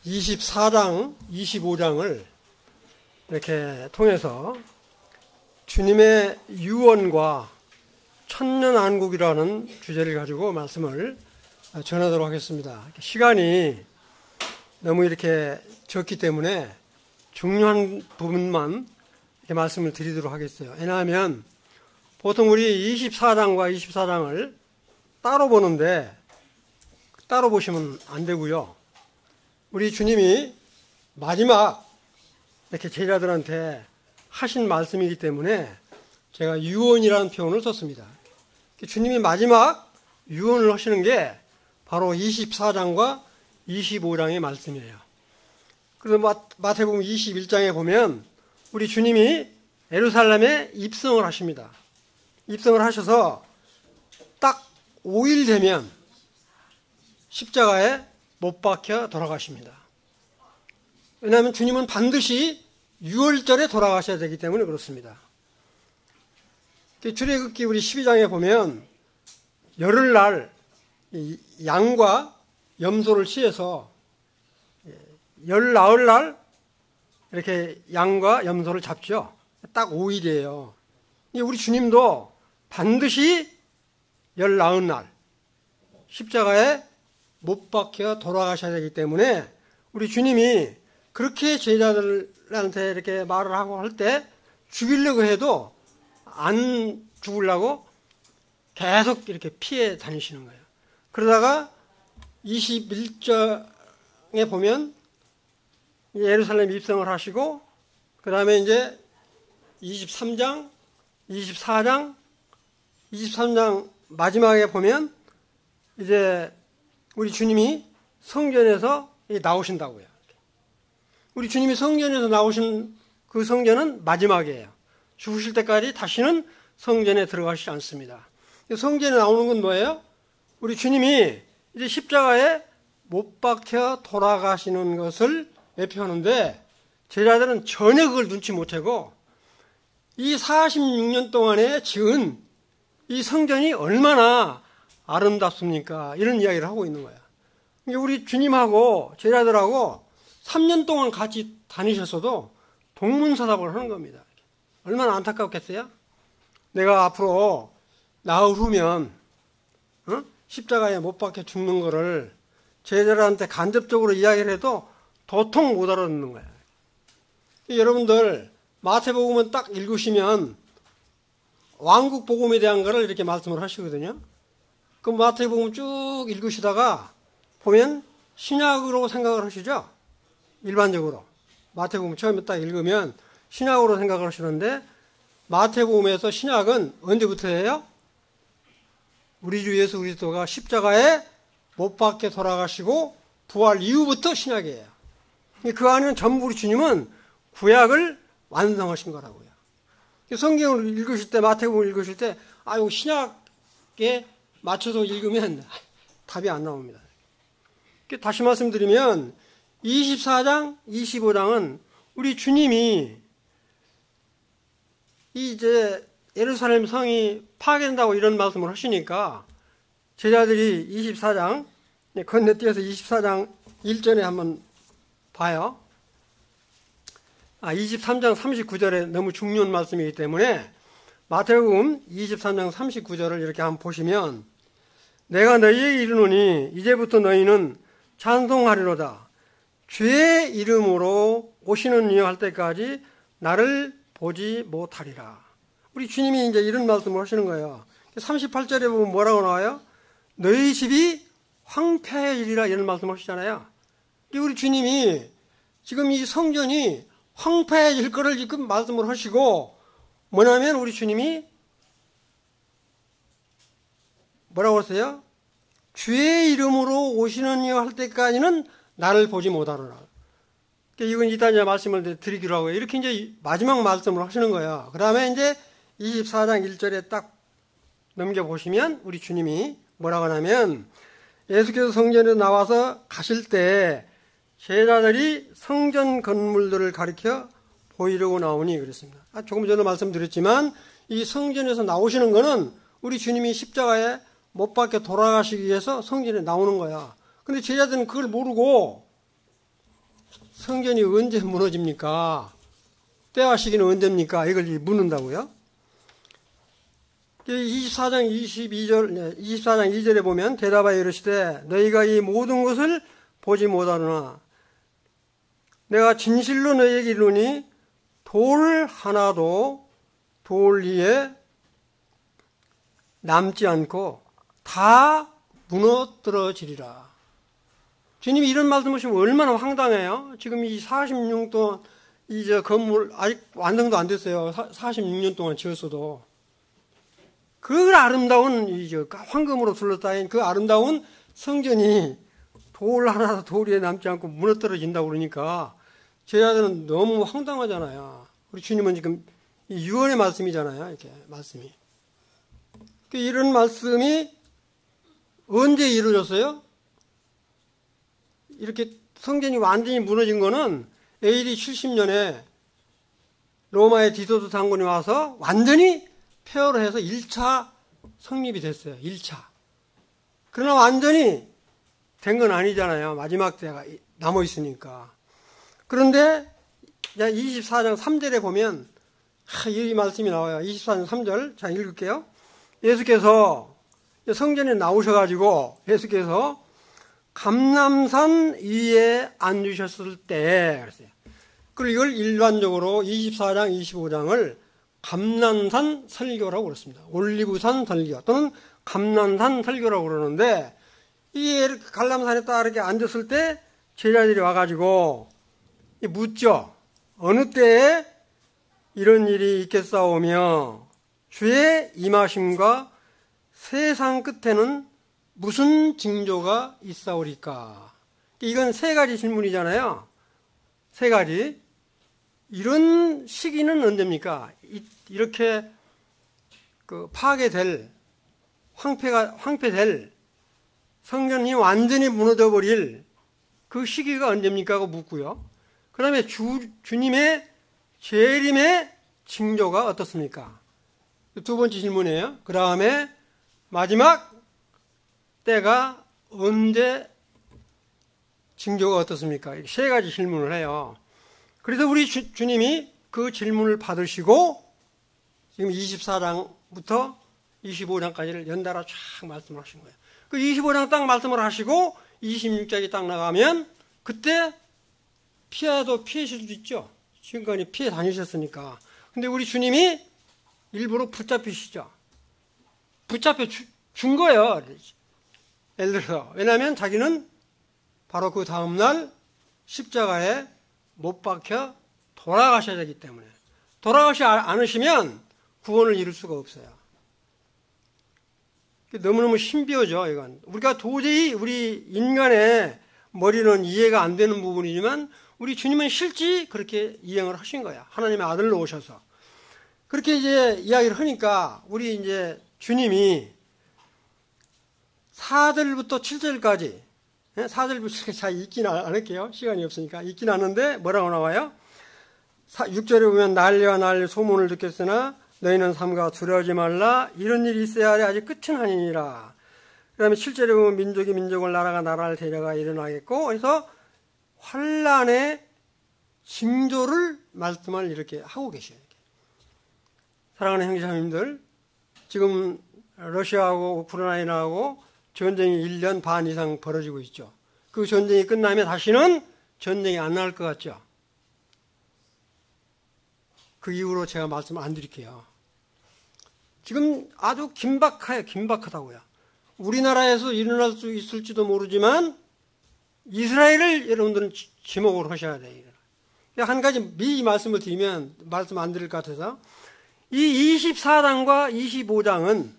24장, 25장을 이렇게 통해서 주님의 유언과 천년왕국이라는 주제를 가지고 말씀을 전하도록 하겠습니다. 시간이 너무 이렇게 적기 때문에 중요한 부분만 이렇게 말씀을 드리도록 하겠어요. 왜냐하면 보통 우리 24장과 24장을 따로 보는데 따로 보시면 안 되고요. 우리 주님이 마지막 이렇게 제자들한테 하신 말씀이기 때문에 제가 유언이라는 표현을 썼습니다. 주님이 마지막 유언을 하시는 게 바로 24장과 25장의 말씀이에요. 그래서 마태복음 21장에 보면 우리 주님이 예루살렘에 입성을 하십니다. 입성을 하셔서 딱 5일 되면 십자가에 못 박혀 돌아가십니다. 왜냐하면 주님은 반드시 6월절에 돌아가셔야 되기 때문에 그렇습니다. 출애굽기 우리 12장에 보면 열흘날 양과 염소를 취해서 열 나흘날 이렇게 양과 염소를 잡죠. 딱 5일이에요. 우리 주님도 반드시 열 나흘날 십자가에 못 박혀 돌아가셔야 되기 때문에 우리 주님이 그렇게 제자들한테 이렇게 말을 하고 할 때 죽이려고 해도 안 죽으려고 계속 이렇게 피해 다니시는 거예요. 그러다가 21장에 보면 예루살렘 입성을 하시고 그 다음에 이제 23장, 24장, 23장 마지막에 보면 이제 우리 주님이 성전에서 나오신다고요. 우리 주님이 성전에서 나오신 그 성전은 마지막이에요. 죽으실 때까지 다시는 성전에 들어가시지 않습니다. 성전에 나오는 건 뭐예요? 우리 주님이 이제 십자가에 못 박혀 돌아가시는 것을 예표하는데 제자들은 전혀 그걸 눈치 못채고 이 46년 동안에 지은 이 성전이 얼마나 아름답습니까? 이런 이야기를 하고 있는 거야. 우리 주님하고 제자들하고 3년 동안 같이 다니셨어도 동문서답을 하는 겁니다. 얼마나 안타깝겠어요? 내가 앞으로 나흘 후면 십자가에 못 박혀 죽는 거를 제자들한테 간접적으로 이야기를 해도 도통 못 알아듣는 거야. 여러분들 마태복음은 딱 읽으시면 왕국 복음에 대한 거를 이렇게 말씀을 하시거든요. 그 마태복음 쭉 읽으시다가 보면 신약으로 생각을 하시죠. 일반적으로 마태복음 처음에 딱 읽으면 신약으로 생각을 하시는데 마태복음에서 신약은 언제부터예요? 우리 주 예수 그리스도가 십자가에 못 박혀 돌아가시고 부활 이후부터 신약이에요. 그 안에는 전부 우리 주님은 구약을 완성하신 거라고요. 성경을 읽으실 때 마태복음을 읽으실 때 이거 신약에 맞춰서 읽으면 답이 안 나옵니다. 다시 말씀드리면 24장, 25장은 우리 주님이 이제 예루살렘 성이 파괴된다고 이런 말씀을 하시니까 제자들이 24장 건너뛰어서 24장 1절에 한번 봐요. 23장 39절에 너무 중요한 말씀이기 때문에 마태복음 23장 39절을 이렇게 한번 보시면 내가 너희에게 이르노니 이제부터 너희는 찬송하리로다. 주의 이름으로 오시는 이여 할 때까지 나를 보지 못하리라. 우리 주님이 이제 이런 말씀을 하시는 거예요. 38절에 보면 뭐라고 나와요? 너희 집이 황폐해지리라 이런 말씀을 하시잖아요. 우리 주님이 지금 이 성전이 황폐해질 거를 지금 말씀을 하시고 뭐냐면 우리 주님이 뭐라고 했어요? 주의 이름으로 오시는 이여 할 때까지는 나를 보지 못하리라. 이건 이따 이제 말씀을 드리기로 하고요. 이렇게 이제 마지막 말씀을 하시는 거예요. 그 다음에 이제 24장 1절에 딱 넘겨보시면 우리 주님이 뭐라고 하냐면 예수께서 성전에 나와서 가실 때 제자들이 성전 건물들을 가리켜 보이려고 나오니 그랬습니다. 조금 전에 말씀드렸지만 이 성전에서 나오시는 거는 우리 주님이 십자가에 못 박혀 돌아가시기 위해서 성전에 나오는 거야. 근데 제자들은 그걸 모르고 성전이 언제 무너집니까? 때와 시기는 언제입니까? 이걸 묻는다고요. 24장 2절에 보면 대답하여 이르시되 너희가 이 모든 것을 보지 못하느나 내가 진실로 너희에게 이르노니 돌 하나도 돌 위에 남지 않고 다 무너뜨려지리라. 주님이 이런 말씀하시면 얼마나 황당해요. 지금 이 46년 동안 이 건물 아직 완성도 안 됐어요. 46년 동안 지었어도 그 아름다운 황금으로 둘러싸인 그 아름다운 성전이 돌 하나 돌 위에 남지 않고 무너뜨려진다고 그러니까 제자들은 너무 황당하잖아요. 우리 주님은 지금 유언의 말씀이잖아요. 이렇게 말씀이. 이런 말씀이 언제 이루어졌어요? 이렇게 성전이 완전히 무너진 거는 AD 70년에 로마의 디도스 장군이 와서 완전히 폐허를 해서 1차 성립이 됐어요. 1차. 그러나 완전히 된 건 아니잖아요. 마지막 때가 남아 있으니까. 그런데 24장 3절에 보면 이 말씀이 나와요. 24장 3절. 자, 읽을게요. 예수께서 성전에 나오셔가지고 예수께서 감람산 위에 앉으셨을 때 그랬어요. 그리고 이걸 일반적으로 24장, 25장을 감람산 설교라고 그렇습니다. 올리브산 설교 또는 감람산 설교라고 그러는데 이 감람산에 딱 이렇게 앉았을 때 제자들이 와가지고 묻죠. 어느 때에 이런 일이 있겠사오며 주의 임하심과 세상 끝에는 무슨 징조가 있사오리까? 이건 세 가지 질문이잖아요. 세 가지. 이런 시기는 언제입니까? 이렇게 파괴될, 황폐될 성전이 완전히 무너져 버릴 그 시기가 언제입니까? 하고 묻고요. 그 다음에 주님의 재림의 징조가 어떻습니까? 두 번째 질문이에요. 그 다음에 마지막 때가 언제 징조가 어떻습니까? 세 가지 질문을 해요. 그래서 우리 주님이 그 질문을 받으시고 지금 24장부터 25장까지를 연달아 쫙 말씀을 하신 거예요. 그 25장 딱 말씀을 하시고 26장이 딱 나가면 그때 피해도 피하실 수도 있죠. 지금까지 피해 다니셨으니까. 근데 우리 주님이 일부러 붙잡히시죠. 붙잡혀 준 거예요. 예를 들어서. 왜냐하면 자기는 바로 그 다음날 십자가에 못 박혀 돌아가셔야 되기 때문에. 돌아가시지 않으시면 구원을 이룰 수가 없어요. 너무너무 신비하죠, 이건. 우리가 도저히 우리 인간의 머리는 이해가 안 되는 부분이지만 우리 주님은 실제 그렇게 이행을 하신 거야. 하나님의 아들로 오셔서. 그렇게 이제 이야기를 하니까 우리 이제 주님이 4절부터 7절까지 4절부터 잘 읽긴 안 할게요. 시간이 없으니까. 읽긴 하는데 뭐라고 나와요? 6절에 보면 난리와 난리 소문을 듣겠으나 너희는 삼가 두려워하지 말라. 이런 일이 있어야 하리 아직 끝은 아니니라. 그 다음에 7절에 보면 민족이 민족을 나라가 나라를 데려가 일어나겠고 그래서 환란의 징조를 말씀을 이렇게 하고 계셔요. 사랑하는 형제자매님들, 지금 러시아하고 우크라이나하고 전쟁이 1년 반 이상 벌어지고 있죠. 그 전쟁이 끝나면 다시는 전쟁이 안 날 것 같죠. 그 이후로 제가 말씀 안 드릴게요. 지금 아주 긴박하다고요. 우리나라에서 일어날 수 있을지도 모르지만 이스라엘을 여러분들은 지목을 하셔야 돼요. 한 가지 미리 말씀을 드리면 말씀 안 드릴 것 같아서 이 24장과 25장은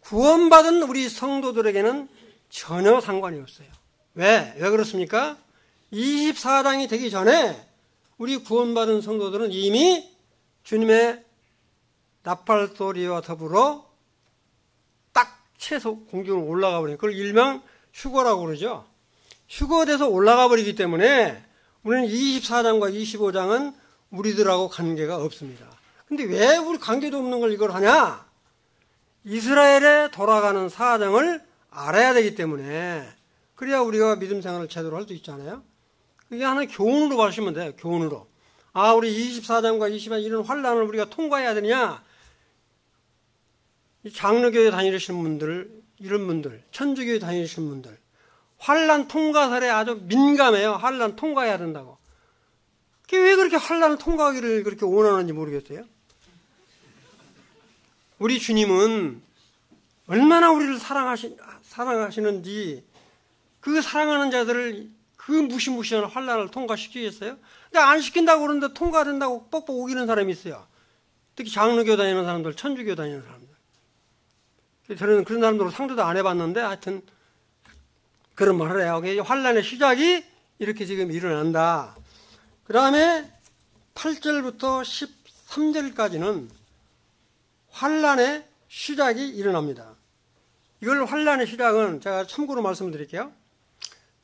구원받은 우리 성도들에게는 전혀 상관이 없어요. 왜 그렇습니까? 24장이 되기 전에 우리 구원받은 성도들은 이미 주님의 나팔소리와 더불어 딱 채소 공중으로 올라가 버려요. 그걸 일명 휴거라고 그러죠. 휴거돼서 올라가 버리기 때문에 우리는 24장과 25장은 우리들하고 관계가 없습니다. 근데 왜 우리 관계도 없는 걸 이걸 하냐? 이스라엘에 돌아가는 사정을 알아야 되기 때문에 그래야 우리가 믿음 생활을 제대로 할 수 있잖아요. 이게 하나의 교훈으로 보시면 돼요. 교훈으로. 아, 우리 24장과 20장 이런 환란을 우리가 통과해야 되느냐? 이 장로교회 다니시는 분들, 이런 분들, 천주교회 다니시는 분들, 환란 통과설에 아주 민감해요. 환란 통과해야 된다고. 왜 그렇게 환란을 통과하기를 그렇게 원하는지 모르겠어요. 우리 주님은 얼마나 우리를 사랑하시는지 그 사랑하는 자들을 그 무시무시한 환란을 통과시키겠어요? 그러니까 안 시킨다고 그러는데 통과된다고 뻑뻑 우기는 사람이 있어요. 특히 장로교 다니는 사람들, 천주교 다니는 사람들. 저는 그런 사람들로 상대도 안 해봤는데 하여튼 그런 말을 해요. 환란의 시작이 이렇게 지금 일어난다. 그 다음에 8절부터 13절까지는 환란의 시작이 일어납니다. 이걸 환란의 시작은 제가 참고로 말씀드릴게요.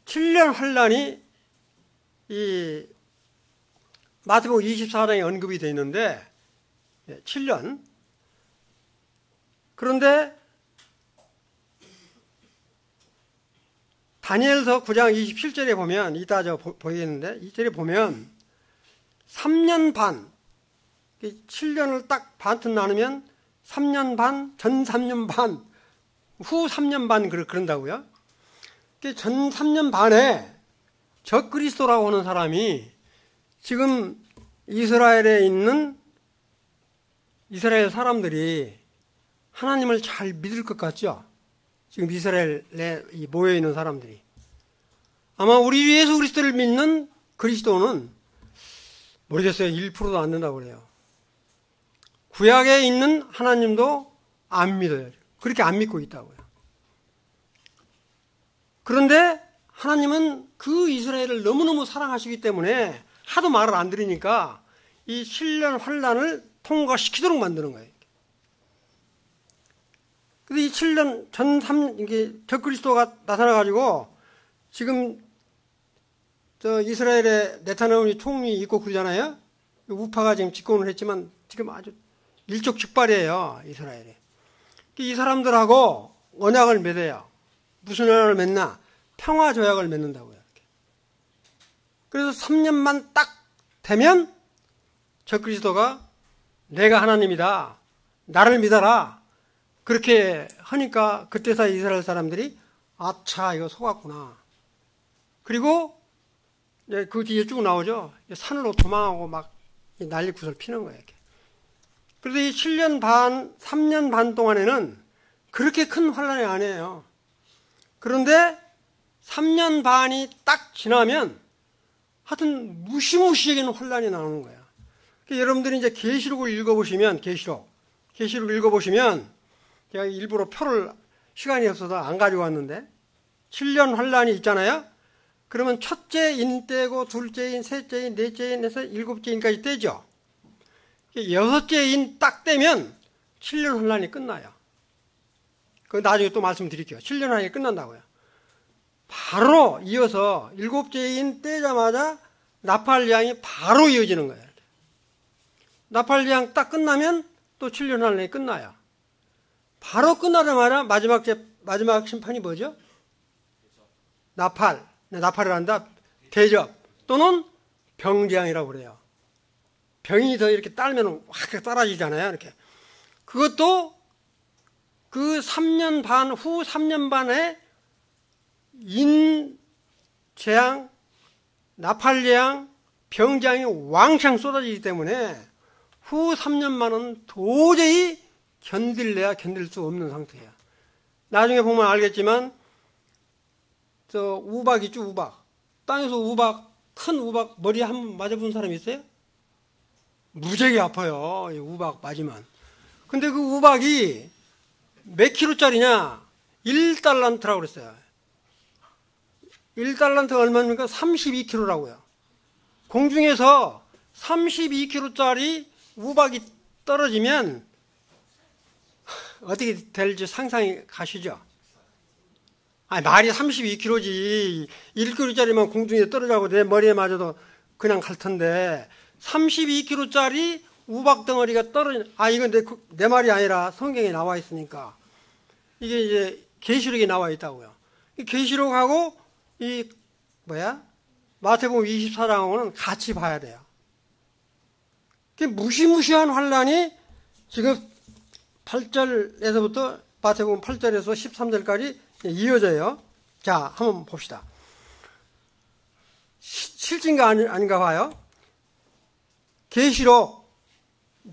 7년 환란이 이 마태복음 24장에 언급이 되어 있는데 7년. 그런데 다니엘서 9장 27절에 보면 이따 저 보이겠는데 이절에 보면 3년 반 7년을 딱 반쯤 나누면 3년 반, 전 3년 반, 후 3년 반 그런다고요. 전 3년 반에 적그리스도라고 하는 사람이 지금 이스라엘에 있는 이스라엘 사람들이 하나님을 잘 믿을 것 같죠? 지금 이스라엘에 모여있는 사람들이. 아마 우리 예수 그리스도를 믿는 그리스도는 모르겠어요. 1%도 안 된다고 그래요. 구약에 있는 하나님도 안 믿어요. 그렇게 안 믿고 있다고요. 그런데 하나님은 그 이스라엘을 너무너무 사랑하시기 때문에 하도 말을 안 들으니까 이 7년 환란을 통과시키도록 만드는 거예요. 근데 이 7년 전 3, 이게 적그리스도가 나타나가지고 지금 저 이스라엘의 네타냐후 총리 있고 그러잖아요. 우파가 지금 집권을 했지만 지금 아주 일촉즉발이에요, 이스라엘이. 이 사람들하고 언약을 맺어요. 무슨 언약을 맺나? 평화 조약을 맺는다고요. 그래서 3년만 딱 되면 적그리스도가 내가 하나님이다. 나를 믿어라. 그렇게 하니까 그때서 이스라엘 사람들이 아차 이거 속았구나. 그리고 그 뒤에 쭉 나오죠. 산으로 도망하고 막 난리 구슬 피는 거예요. 그래서 이 7년 반, 3년 반 동안에는 그렇게 큰 환란이 아니에요. 그런데 3년 반이 딱 지나면 하여튼 무시무시하게 환란이 나오는 거야. 그러니까 여러분들이 이제 계시록을 읽어보시면, 계시록 읽어보시면, 제가 일부러 표를 시간이 없어서 안 가지고 왔는데, 7년 환란이 있잖아요? 그러면 첫째 인 떼고, 둘째 인, 셋째 인, 넷째 인에서 일곱째 인까지 떼죠. 여섯째 인 딱 떼면 7년 환란이 끝나요. 그 나중에 또 말씀드릴게요. 7년 환란이 끝난다고요. 바로 이어서 일곱째 인 떼자마자 나팔장이 바로 이어지는 거예요. 나팔장 딱 끝나면 또 7년 환란이 끝나요. 바로 끝나자마자 마지막 심판이 뭐죠? 나팔을 한다. 대접 또는 병재앙이라고 그래요. 병이 더 이렇게 딸면 확 따라지잖아요. 이렇게. 그것도 그 3년 반, 후 3년 반에 인재앙, 나팔재앙, 병재앙이 왕창 쏟아지기 때문에 후 3년 반은 도저히 견딜래야 견딜 수 없는 상태예요. 나중에 보면 알겠지만 저 우박 있죠, 우박. 땅에서 우박, 큰 우박 머리에 한 번 맞아본 사람이 있어요? 무지하게 아파요. 이 우박 맞으면. 근데 그 우박이 몇 킬로짜리냐? 1달란트라고 그랬어요. 1달란트가 얼마입니까? 32킬로라고요. 공중에서 32킬로짜리 우박이 떨어지면 어떻게 될지 상상이 가시죠? 아니, 말이 32킬로지. 1킬로짜리만 공중에 떨어져고 내 머리에 맞아도 그냥 갈 텐데 32kg짜리 우박 덩어리가 떨어진, 이건 내 말이 아니라 성경에 나와 있으니까. 이게 이제 계시록에 나와 있다고요. 이 계시록하고 마태복음 24장하고는 같이 봐야 돼요. 무시무시한 환란이 지금 8절에서부터 마태복음 8절에서 13절까지 이어져요. 자, 한번 봅시다. 실진가 아닌가 봐요. 계시록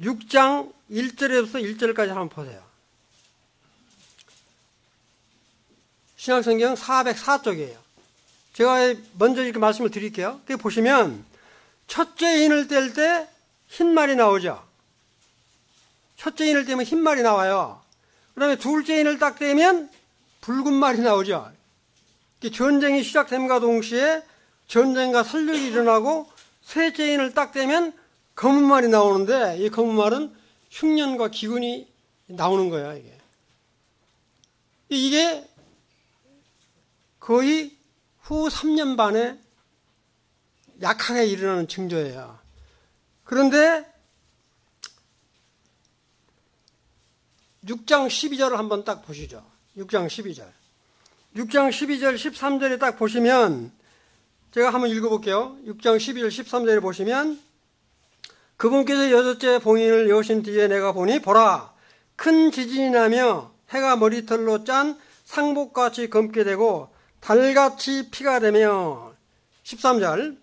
6장 1절에서 1절까지 한번 보세요. 신약성경 404쪽이에요. 제가 먼저 이렇게 말씀을 드릴게요. 거기 보시면 첫째 인을 뗄 때 흰말이 나오죠. 첫째 인을 떼면 흰말이 나와요. 그 다음에 둘째 인을 딱 떼면 붉은 말이 나오죠. 전쟁이 시작됨과 동시에 전쟁과 살력이 일어나고 셋째 인을 딱 떼면 검은 말이 나오는데 이 검은 말은 흉년과 기근이 나오는 거예요. 이게 거의 후 3년 반에 약하게 일어나는 징조예요. 그런데 6장 12절을 한번 딱 보시죠. 6장 12절. 6장 12절 13절에 딱 보시면 제가 한번 읽어볼게요. 6장 12절 13절에 보시면 그분께서 여섯째 봉인을 여신 뒤에 내가 보니 보라 큰 지진이 나며 해가 머리털로 짠 상복같이 검게 되고 달같이 피가 되며 13절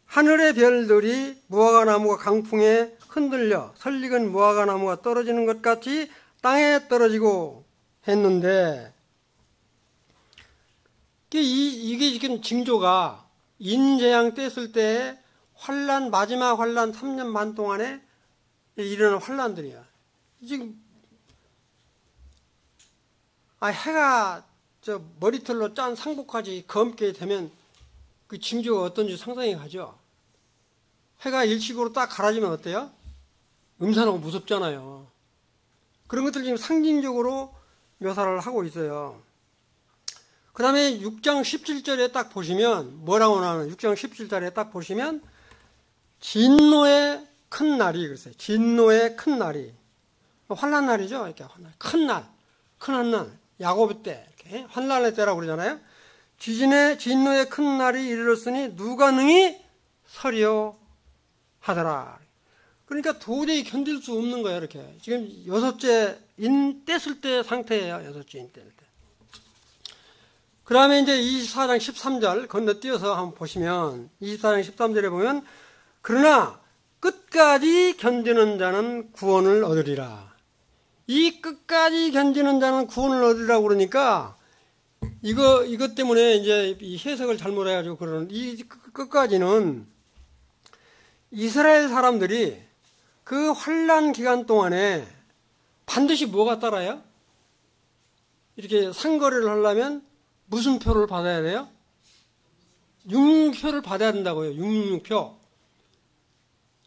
하늘의 별들이 무화과나무가 강풍에 흔들려 설익은 무화과나무가 떨어지는 것 같이 땅에 떨어지고 했는데 이게 지금 징조가 인재양 뗐을 때 환란 마지막 환란 3년 반 동안에 일어난 환란들이야. 지금 해가 저 머리털로 짠 상복까지 검게 되면 그 징조가 어떤지 상상이 가죠. 해가 일식으로 딱 가라지면 어때요? 음산하고 무섭잖아요. 그런 것들 지금 상징적으로 묘사를 하고 있어요. 그 다음에 6장 17절에 딱 보시면 뭐라고 나오는 6장 17절에 딱 보시면 진노의 큰 날이 그랬어요. 진노의 큰 날이 환난 날이죠. 이렇게 큰 날, 큰 한날, 야곱 때 이렇게 환난의 때라고 그러잖아요. 진노의 큰 날이 이르렀으니 누가 능히 서리요 하더라. 그러니까 도저히 견딜 수 없는 거예요. 이렇게 지금 여섯째 인 뗐을 때 상태예요. 여섯째 인 뗄 때. 그 다음에 이제 24장 13절 건너뛰어서 한번 보시면 24장 13절에 보면 그러나 끝까지 견디는 자는 구원을 얻으리라. 이 끝까지 견디는 자는 구원을 얻으리라고 그러니까 이것 때문에 이제 이 해석을 잘못해가지고 그러는 이 끝까지는 이스라엘 사람들이 그 환란 기간 동안에 반드시 뭐가 따라요? 이렇게 상거래를 하려면 무슨 표를 받아야 돼요? 666표를 받아야 된다고요. 666표.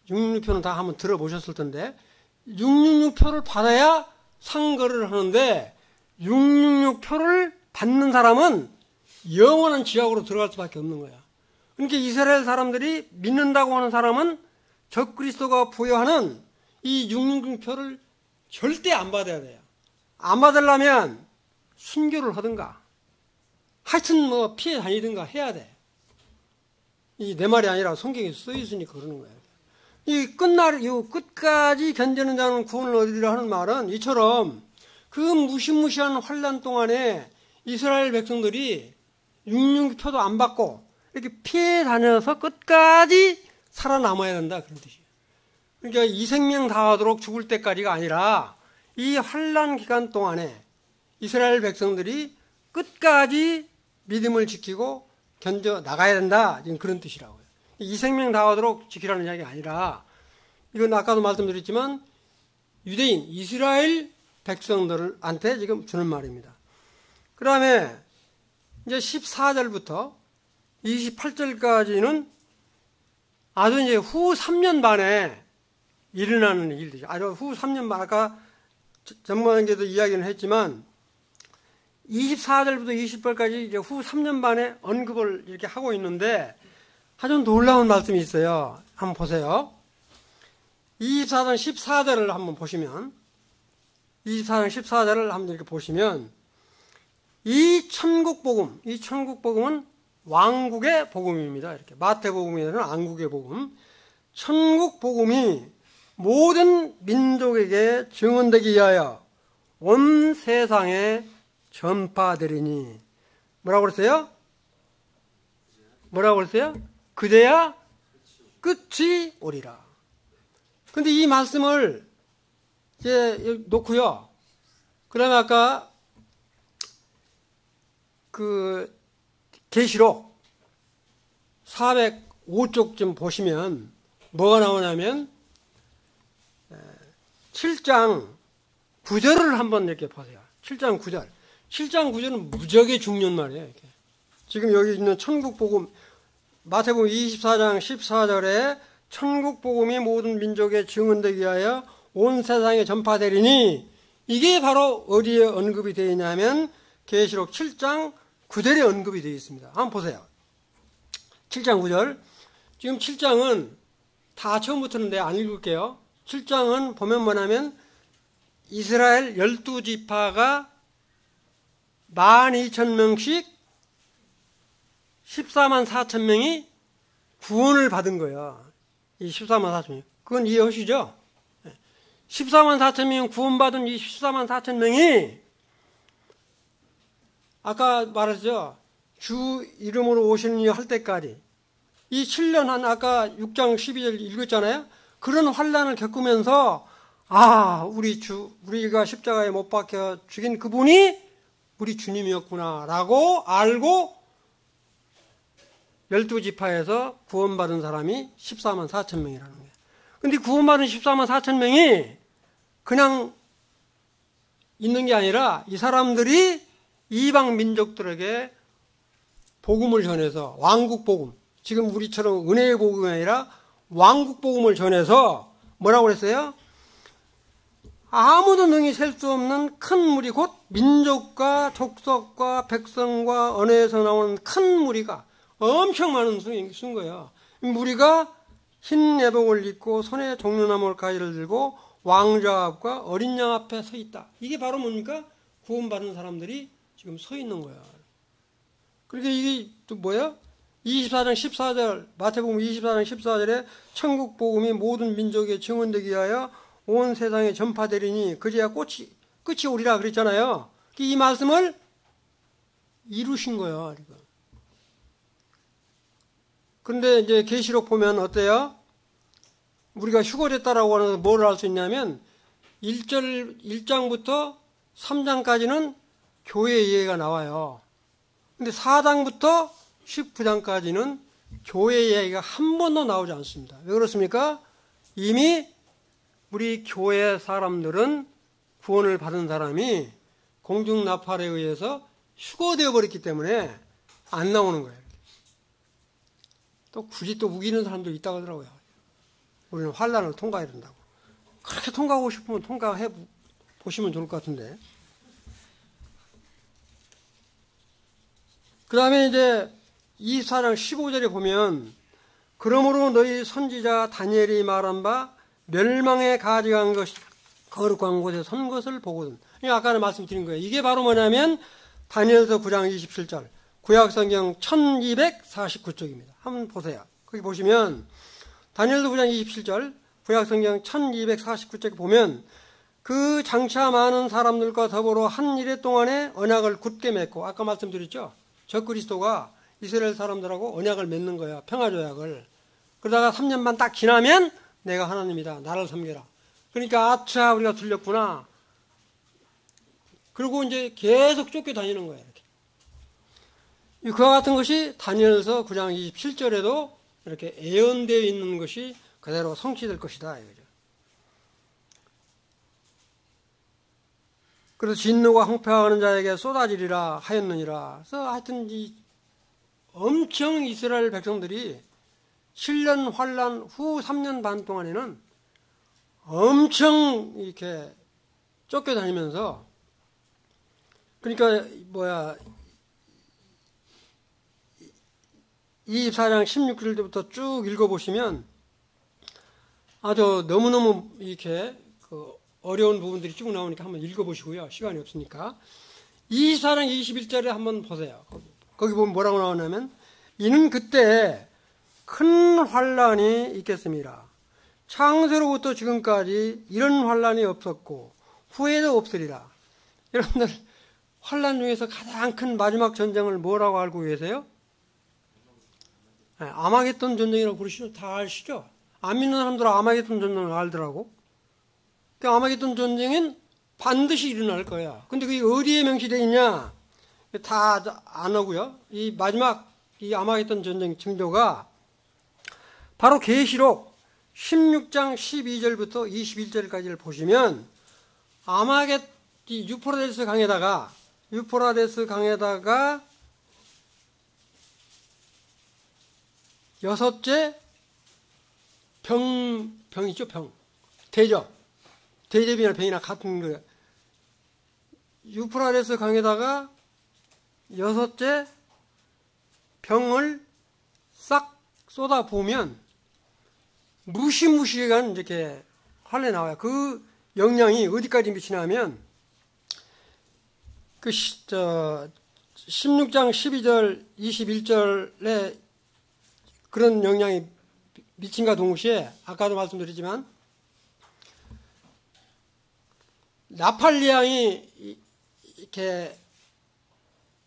666표는 다 한번 들어보셨을 텐데 666표를 받아야 상거래를 하는데 666표를 받는 사람은 영원한 지옥으로 들어갈 수밖에 없는 거야. 그러니까 이스라엘 사람들이 믿는다고 하는 사람은 적그리스도가 부여하는 이 666표를 절대 안 받아야 돼요. 안 받으려면 순교를 하든가 하여튼 뭐 피해 다니든가 해야 돼. 이 내 말이 아니라 성경에 써 있으니까 그러는 거예요. 이 끝까지 견디는 자는 구원을 얻으리라 하는 말은 이처럼 그 무시무시한 환란 동안에 이스라엘 백성들이 666표도 안 받고 이렇게 피해 다녀서 끝까지 살아남아야 된다 그런 뜻이에요. 그러니까 이 생명 다하도록 죽을 때까지가 아니라 이 환란 기간 동안에 이스라엘 백성들이 끝까지 믿음을 지키고 견뎌 나가야 된다. 지금 그런 뜻이라고요. 이 생명 다하도록 지키라는 이야기가 아니라 이건 아까도 말씀드렸지만 유대인 이스라엘 백성들한테 지금 주는 말입니다. 그 다음에 이제 14절부터 28절까지는 아주 이제 후 3년 반에 일어나는 일들이죠. 아주 후 3년 반, 아까 전문가님께도 이야기는 했지만 24절부터 20절까지 이제 후 3년 반에 언급을 이렇게 하고 있는데 아주 놀라운 말씀이 있어요. 한번 보세요. 24장 14절을 한번 보시면 24장 14절을 한번 이렇게 보시면 이 천국복음은 왕국의 복음입니다. 이렇게 마태복음에는 왕국의 복음, 천국 복음이 모든 민족에게 증언되기 위하여 온 세상에 전파되리니. 뭐라고 그랬어요? 뭐라고 그랬어요? 그제야 끝이 오리라. 근데 이 말씀을 이제 놓고요. 그 다음에 아까 그 계시록 405쪽 보시면 뭐가 나오냐면 7장 9절을 한번 이렇게 보세요. 7장 9절. 7장 9절은 무지하게 중요한 말이에요. 이렇게. 지금 여기 있는 천국복음, 마태복음 24장 14절에 천국복음이 모든 민족에 증언되기 위하여 온 세상에 전파되리니, 이게 바로 어디에 언급이 되어 있냐면 계시록 7장 9절에 언급이 되어 있습니다. 한번 보세요. 7장 9절. 지금 7장은 다 처음부터는 내가 안 읽을게요. 7장은 보면 뭐냐면 이스라엘 12지파가 12,000명씩 14만 4천 명이 구원을 받은 거예요. 이 14만 4천 명. 그건 이해하시죠? 14만 4천 명 구원받은 이 14만 4천 명이 아까 말했죠. 주 이름으로 오시는 이 할 때까지 이 7년 한 아까 6장 12절 읽었잖아요. 그런 환난을 겪으면서 우리가 십자가에 못 박혀 죽인 그분이 우리 주님이었구나라고 알고 12지파에서 구원받은 사람이 14만 4천 명이라는 거예요. 근데 구원받은 14만 4천 명이 그냥 있는 게 아니라 이 사람들이 이방 민족들에게 복음을 전해서 왕국 복음, 지금 우리처럼 은혜의 복음이 아니라 왕국 복음을 전해서 뭐라고 그랬어요? 아무도 능히 셀 수 없는 큰 무리, 곧 민족과 족속과 백성과 언어에서 나오는 큰 무리가 엄청 많은 수인 거예요. 무리가 흰 내복을 입고 손에 종려나무 가지를 들고 왕자 앞과 어린 양 앞에 서 있다. 이게 바로 뭡니까? 구원받은 사람들이 지금 서 있는 거야. 그러니까 이게 또 뭐야? 24장 14절, 마태복음 24장 14절에 천국 복음이 모든 민족에 증언되기 위하여 온 세상에 전파되리니 그제야 끝이 오리라 그랬잖아요. 이 말씀을 이루신 거예요. 그런데 이제 계시록 보면 어때요? 우리가 휴거됐다라고 하는 뭘 알 수 있냐면 1장부터 3장까지는 교회 이해가 나와요. 근데 4장부터 19장까지는 교회 이야기가 한 번도 나오지 않습니다. 왜 그렇습니까? 이미 우리 교회 사람들은 구원을 받은 사람이 공중나팔에 의해서 휴거되어 버렸기 때문에 안 나오는 거예요. 또 굳이 또 우기는 사람도 있다고 하더라고요. 우리는 환난을 통과해야 된다고. 그렇게 통과하고 싶으면 통과해 보시면 좋을 것 같은데. 그 다음에 이제 24장 15절에 보면 그러므로 너희 선지자 다니엘이 말한 바 멸망에 가져간 것, 거룩한 곳에 선 것을 보거든. 아까는 말씀드린 거예요. 이게 바로 뭐냐면 다니엘서 9장 27절 구약성경 1249쪽입니다. 한번 보세요. 거기 보시면 다니엘서 9장 27절 구약성경 1249쪽에 보면 그 장차 많은 사람들과 더불어 한 일해 동안에 언약을 굳게 맺고, 아까 말씀드렸죠. 적그리스도가 이스라엘 사람들하고 언약을 맺는 거야. 평화조약을. 그러다가 3년 반 딱 지나면 내가 하나님이다. 나를 섬겨라. 그러니까 아차 우리가 들렸구나. 그리고 이제 계속 쫓겨다니는 거예요. 이렇게. 그와 같은 것이 다니엘서 9장 27절에도 이렇게 예언되어 있는 것이 그대로 성취될 것이다. 이거죠. 그래서 진노가 황폐하는 자에게 쏟아지리라 하였느니라. 그래서 하여튼 엄청 이스라엘 백성들이 7년 환란 후 3년 반 동안에는 엄청 이렇게 쫓겨다니면서, 그러니까 24장 16절부터 쭉 읽어보시면 아주 너무너무 이렇게 어려운 부분들이 쭉 나오니까 한번 읽어보시고요. 시간이 없으니까. 24장 21절에 한번 보세요. 거기 보면 뭐라고 나오냐면 이는 그때 큰 환란이 있겠습니다. 창세로부터 지금까지 이런 환란이 없었고 후에도 없으리라. 여러분들 환란 중에서 가장 큰 마지막 전쟁을 뭐라고 알고 계세요? 아마겟돈 전쟁이라고 부르시죠? 다 아시죠? 안 믿는 사람들은 아마겟돈 전쟁을 알더라고. 그 아마겟돈 전쟁은 반드시 일어날 거야. 근데 그게 어디에 명시되어 있냐? 다 안 하고요. 이 마지막 이 아마겟돈 전쟁 징조가 바로 계시록 16장 12절부터 21절까지를 보시면 이 유프라데스 강에다가 여섯째 병 있죠? 대접이나 병이나 같은 거예요. 유프라데스 강에다가 여섯째 병을 싹 쏟아 부으면 무시무시한 이렇게 환란이 나와요. 그 영향이 어디까지 미치냐면 그 16장 12절 21절에 그런 영향이 미친과 동시에 아까도 말씀드렸지만 나팔리왕이 이렇게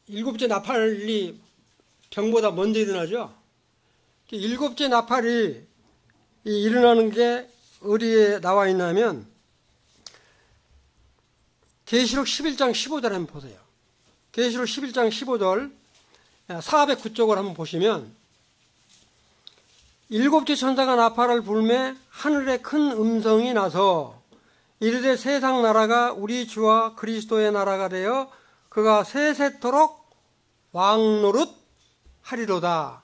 일곱째 나팔이 병보다 먼저 일어나죠. 일곱째 나팔이 일어나는 게 어디에 나와 있냐면 계시록 11장 15절 한번 보세요. 계시록 11장 15절 409쪽을 한번 보시면 일곱째 천사가 나팔을 불매 하늘에 큰 음성이 나서 이르되 세상 나라가 우리 주와 그리스도의 나라가 되어 그가 세세토록 왕노릇 하리로다.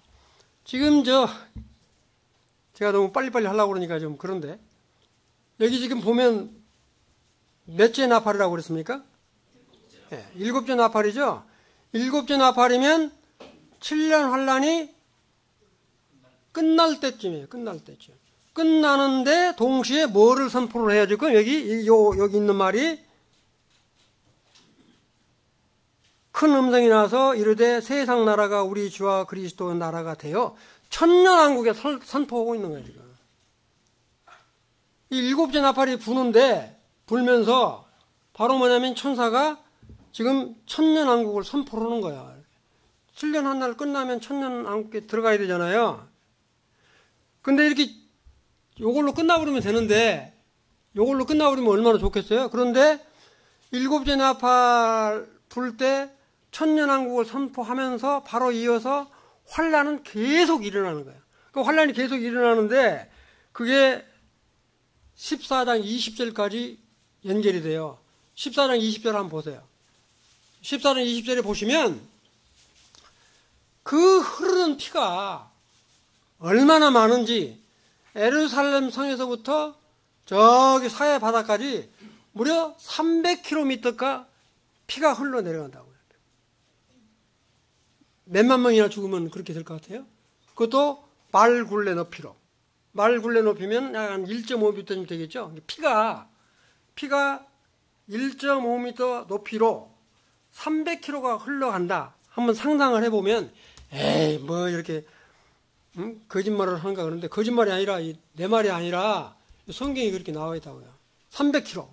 지금 제가 너무 빨리빨리 하려고 그러니까 좀 그런데 여기 지금 보면 몇째 나팔이라고 그랬습니까? 네, 일곱째 나팔이죠. 일곱째 나팔이면 7년 환란이 끝날 때쯤이에요. 끝나는데 동시에 뭐를 선포를 해야 될까? 여기 있는 말이 큰 음성이 나서 이르되 세상 나라가 우리 주와 그리스도 나라가 되어 천년왕국에 선포하고 있는 거예요. 지금. 이 일곱째 나팔이 불면서 바로 뭐냐면 천사가 지금 천년왕국을 선포를 하는 거야. 7년 한 날 끝나면 천년왕국에 들어가야 되잖아요. 근데 이렇게 요걸로 끝나버리면 되는데 요걸로 끝나버리면 얼마나 좋겠어요. 그런데 일곱째 나팔 불 때 천년왕국을 선포하면서 바로 이어서 환란은 계속 일어나는 거예요. 그 환란이 계속 일어나는데 그게 14장 20절까지 연결이 돼요. 14장 20절 한번 보세요. 14장 20절에 보시면 그 흐르는 피가 얼마나 많은지 예루살렘 성에서부터 저기 사해 바다까지 무려 300km가 피가 흘러내려간다고요. 몇만 명이나 죽으면 그렇게 될 것 같아요? 그것도 말굴레 높이로. 말굴레 높이면 약 1.5m 되겠죠? 피가 1.5m 높이로 300km가 흘러간다. 한번 상상을 해보면 에이 뭐 이렇게 거짓말을 하는가 그러는데 거짓말이 아니라 내 말이 아니라 성경이 그렇게 나와 있다고요. 300km.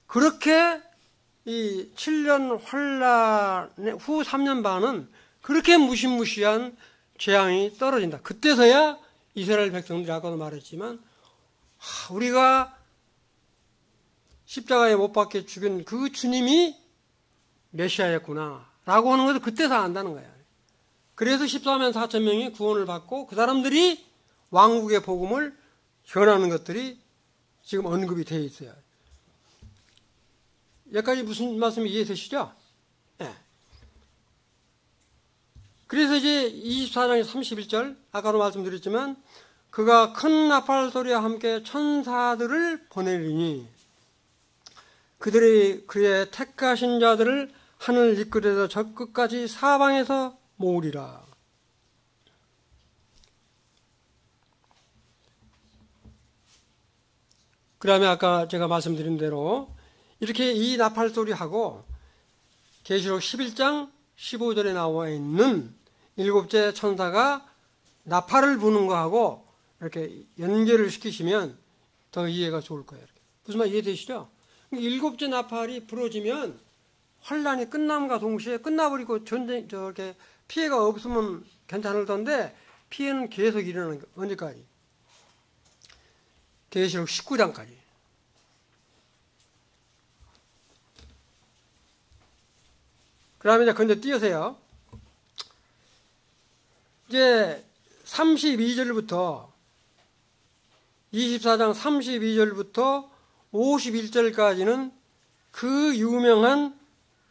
그렇게 이 7년 환란 후 3년 반은 그렇게 무시무시한 재앙이 떨어진다. 그때서야 이스라엘 백성들이 아까도 말했지만 우리가 십자가에 못 박혀 죽은 그 주님이 메시아였구나 라고 하는 것을 그때서 안다는 거야. 그래서 14만 4천 명이 구원을 받고 그 사람들이 왕국의 복음을 전하는 것들이 지금 언급이 되어 있어요. 여기까지 무슨 말씀이 이해되시죠? 네. 그래서 이제 24장 31절 아까도 말씀드렸지만 그가 큰 나팔 소리와 함께 천사들을 보내리니 그들이 그의 택하신 자들을 하늘 이끌어서 저 끝까지 사방에서 모으리라. 그 다음에 아까 제가 말씀드린 대로 이렇게 이 나팔 소리하고 계시록 11장 15절에 나와 있는 일곱째 천사가 나팔을 부는 거하고 이렇게 연결을 시키시면 더 이해가 좋을 거예요. 무슨 말 이해되시죠? 일곱째 나팔이 부러지면 환란이 끝남과 동시에 끝나버리고 전쟁 저렇게 피해가 없으면 괜찮을 텐데 피해는 계속 일어나는 거예요. 언제까지? 계시록 19장까지. 그 다음에 이제 건져 띄우세요. 이제 32절부터 24장 32절부터 51절까지는 그 유명한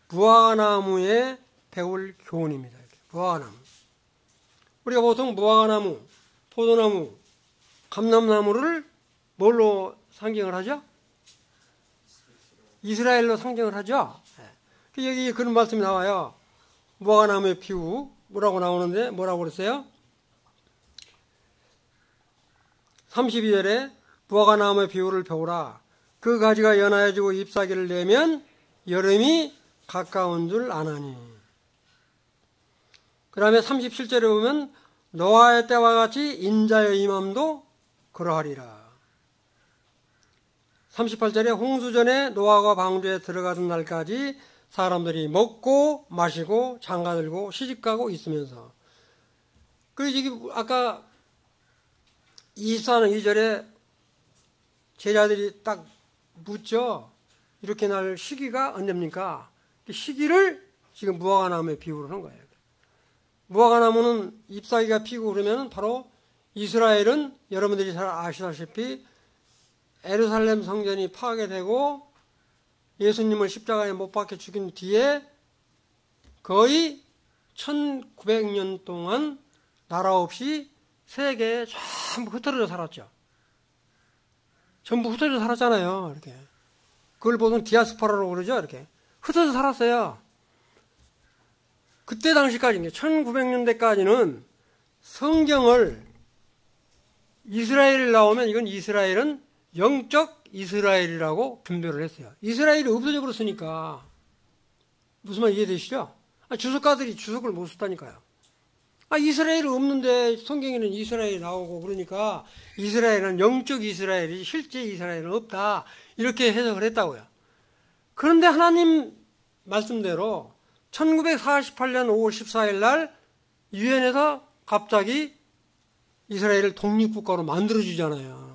무화과나무에 배울 교훈입니다. 무화과나무. 우리가 보통 무화과나무, 포도나무, 감람나무를 뭘로 상징을 하죠? 이스라엘로 상징을 하죠. 여기 그런 말씀이 나와요. 무화과나무의 비유 뭐라고 나오는데 뭐라고 그랬어요? 32절에 무화과나무의 비유를 배우라. 그 가지가 연하여지고 잎사귀를 내면 여름이 가까운 줄 아나니. 그 다음에 37절에 보면 노아의 때와 같이 인자의 임함도 그러하리라. 38절에 홍수전에 노아가 방주에 들어가던 날까지 사람들이 먹고 마시고 장가들고 시집가고 있으면서. 그리고 지금 아까 24장 2절에 제자들이 딱 묻죠. 이렇게 날 시기가 언제입니까? 그 시기를 지금 무화과나무에 비유를 한 거예요. 무화과나무는 잎사귀가 피고 그러면 바로 이스라엘은 여러분들이 잘 아시다시피 예루살렘 성전이 파괴되고 예수님을 십자가에 못 박혀 죽인 뒤에 거의 1900년 동안 나라 없이 세계에 전부 흩어져 살았죠. 전부 흩어져 살았잖아요. 이렇게. 그걸 보통 디아스포라라고 그러죠. 이렇게. 흩어져 살았어요. 그때 당시까지, 1900년대까지는 성경을 이스라엘 나오면 이건 이스라엘은 영적 이스라엘이라고 분별을 했어요. 이스라엘이 없어져 버렸으니까. 무슨 말 이해되시죠? 주석가들이 주석을 못 썼다니까요. 이스라엘이 없는데 성경에는 이스라엘이 나오고 그러니까 이스라엘은 영적 이스라엘이 실제 이스라엘은 없다. 이렇게 해석을 했다고요. 그런데 하나님 말씀대로 1948년 5월 14일 날 유엔에서 갑자기 이스라엘을 독립국가로 만들어주잖아요.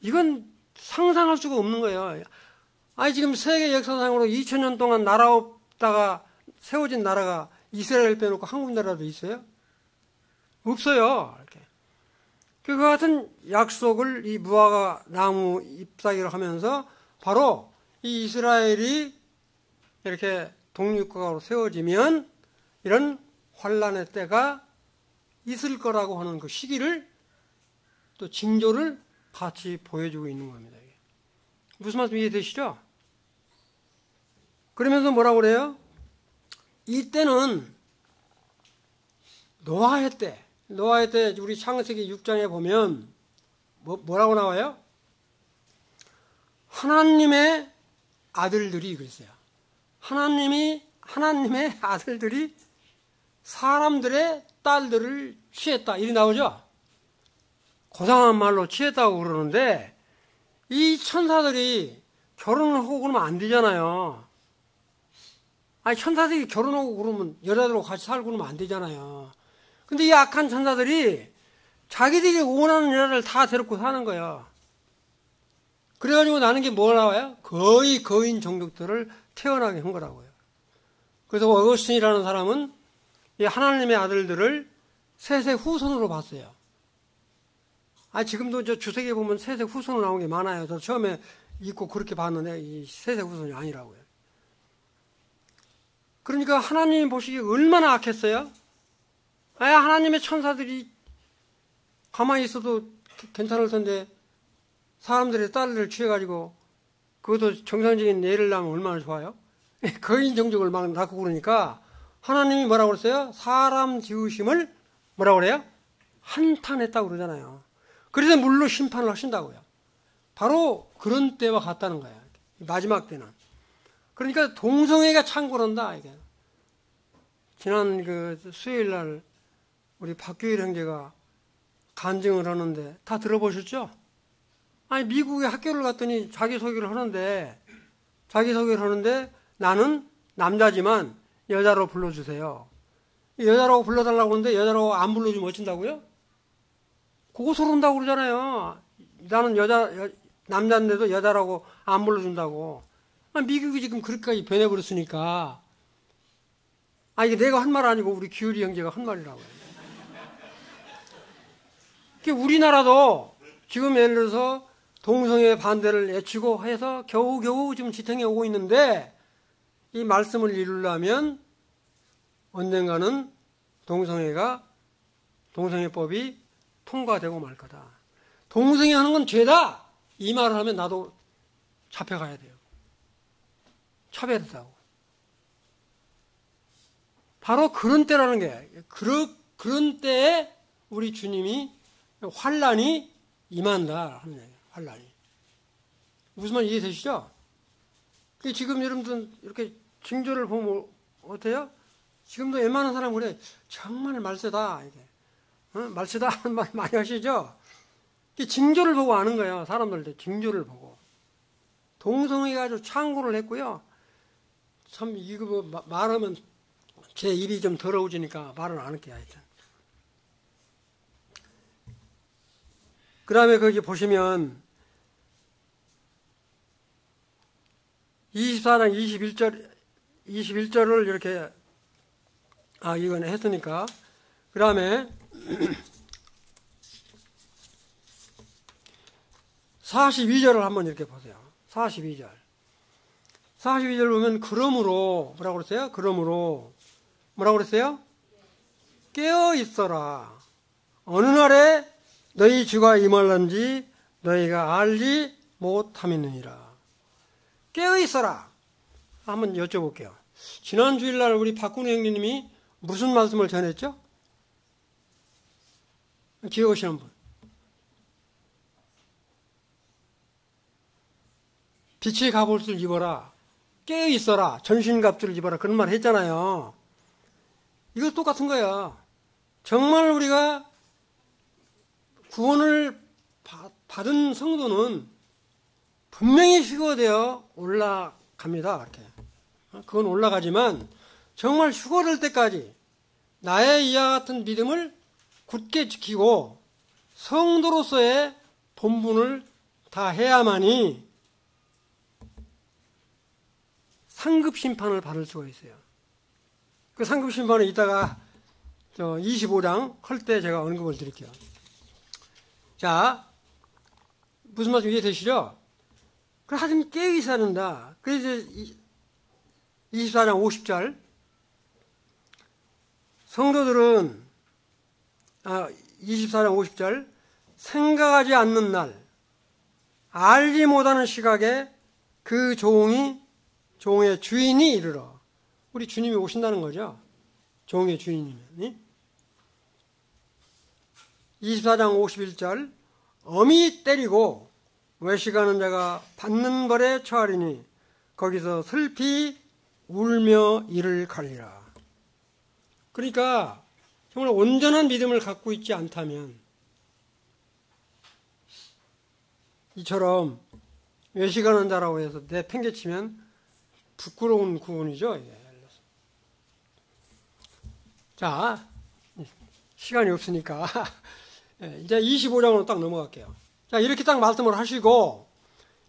이건 상상할 수가 없는 거예요. 지금 세계 역사상으로 2000년 동안 나라 없다가 세워진 나라가 이스라엘 빼놓고 한 군데라도 있어요? 없어요. 이렇게. 그 같은 약속을 이 무화과 나무 잎사귀를 하면서 바로 이 이스라엘이 이렇게 독립국가로 세워지면 이런 환란의 때가 있을 거라고 하는 그 시기를 또 징조를 같이 보여주고 있는 겁니다. 무슨 말씀 이해되시죠? 그러면서 뭐라고 그래요? 이때는 노아의 때 우리 창세기 6장에 보면 뭐라고 나와요? 하나님의 아들들이 그랬어요. 하나님의 아들들이 사람들의 딸들을 취했다. 이리 나오죠? 고상한 말로 취했다고 그러는데 이 천사들이 결혼을 하고 그러면 안 되잖아요. 천사들이 결혼하고 그러면 여자들하고 같이 살고 그러면 안 되잖아요. 근데 이 악한 천사들이 자기들이 원하는 여자를 다 데리고 사는 거예요. 그래가지고 나는 게 뭐 나와요? 거의 거인 종족들을 태어나게 한 거라고요. 그래서 어거스틴이라는 사람은 이 하나님의 아들들을 셋의 후손으로 봤어요. 지금도 저 주석에 보면 셋의 후손으로 나온 게 많아요. 저 처음에 읽고 그렇게 봤는데 이 셋의 후손이 아니라고요. 그러니까 하나님이 보시기에 얼마나 악했어요? 하나님의 천사들이 가만히 있어도 괜찮을 텐데 사람들의 딸을 취해가지고 그것도 정상적인 예를 나면 얼마나 좋아요? 거인 종족을 막 낳고 그러니까 하나님이 뭐라고 그랬어요? 사람 지으심을 뭐라고 그래요? 한탄했다고 그러잖아요. 그래서 물로 심판을 하신다고요. 바로 그런 때와 같다는 거예요. 마지막 때는. 그러니까 동성애가 창궐한다. 이게. 지난 그 수요일 날 우리 박규일 형제가 간증을 하는데 다 들어보셨죠? 아니, 미국에 학교를 갔더니 자기소개를 하는데 나는 남자지만 여자로 불러주세요. 여자라고 불러달라고 하는데 여자라고 안 불러주면 어쩐다고요? 그거 소른다고 그러잖아요. 나는 남자인데도 여자라고 안 불러준다고. 미국이 지금 그렇게까지 변해버렸으니까. 이게 내가 한 말 아니고 우리 기울이 형제가 한 말이라고요. 우리나라도 지금 예를 들어서 동성애 반대를 외치고 해서 겨우겨우 지금 지탱해 오고 있는데 이 말씀을 이루려면 언젠가는 동성애법이 통과되고 말 거다. 동성애 하는 건 죄다. 이 말을 하면 나도 잡혀가야 돼요. 차별했다고. 바로 그런 때라는 게, 그런 때에 우리 주님이 환란이 임한다 하는 얘기예요. 환란이. 무슨 말 이해되시죠? 지금 여러분들 이렇게 징조를 보면 어때요? 지금도 웬만한 사람 그래. 정말 말세다. 이게. 말세다 하는 말 많이 하시죠? 징조를 보고 아는 거예요. 사람들도 징조를 보고. 동성애가 아주 창고를 했고요. 참 이거 뭐 말하면 제 입이 좀 더러워지니까 말은 안 할게요. 하여튼. 그 다음에 거기 보시면 24장 21절을 이렇게 이건 했으니까 그 다음에 42절을 한번 이렇게 보세요. 42절 보면 그러므로 뭐라고 그랬어요? 그러므로 뭐라고 그랬어요? 깨어 있어라. 어느 날에 너희 주가 임할런지 너희가 알지 못함이니라. 깨어 있어라. 한번 여쭤볼게요. 지난 주일날 우리 박근혜 형님이 무슨 말씀을 전했죠? 기억하시는 분? 빛의 갑옷을 입어라. 깨어 있어라. 전신갑주를 입어라. 그런 말 했잖아요. 이거 똑같은 거야. 정말 우리가 구원을 받은 성도는 분명히 휴거되어 올라갑니다. 이렇게. 그건 올라가지만 정말 휴거될 때까지 나의 이와 같은 믿음을 굳게 지키고 성도로서의 본분을 다 해야만이 상급 심판을 받을 수가 있어요. 그 상급 심판은 이따가 25장 할 때 제가 언급을 드릴게요. 자, 무슨 말씀 이해되시죠? 하여튼 깨어 있어야 된다. 그래서 24장 50절 성도들은 24장 50절 생각하지 않는 날 알지 못하는 시각에 그 종의 주인이 이르러. 우리 주님이 오신다는 거죠. 종의 주인이면. 24장 51절 엄히 때리고 외식하는 자가 받는 벌에 처하리니 거기서 슬피 울며 이를 갈리라. 그러니까 정말 온전한 믿음을 갖고 있지 않다면 이처럼 외식하는 자라고 해서 내 팽개치면 부끄러운 구원이죠. 이게. 자, 시간이 없으니까 이제 25장으로 딱 넘어갈게요. 자, 이렇게 딱 말씀을 하시고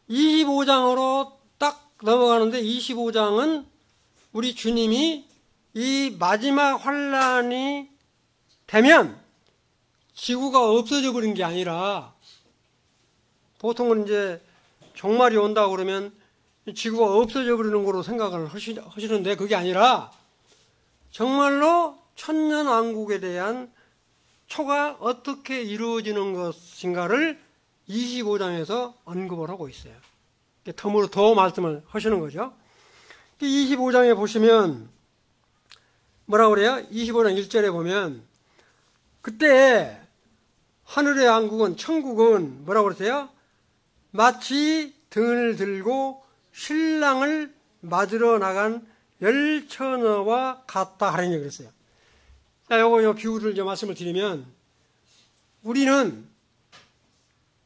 25장으로 딱 넘어가는데 25장은 우리 주님이 이 마지막 환란이 되면 지구가 없어져 버린 게 아니라 보통은 이제 종말이 온다고 그러면 지구가 없어져 버리는 거로 생각을 하시는데 그게 아니라 정말로 천년왕국에 대한 초가 어떻게 이루어지는 것인가를 25장에서 언급을 하고 있어요. 덤으로 더 말씀을 하시는 거죠. 25장에 보시면 뭐라고 그래요? 25장 1절에 보면 그때 하늘의 왕국은 천국은 뭐라고 그러세요? 마치 등을 들고 신랑을 맞으러 나간 열처녀와 같다 하는 얘기를 했어요. 자, 요 비유를 좀 말씀을 드리면, 우리는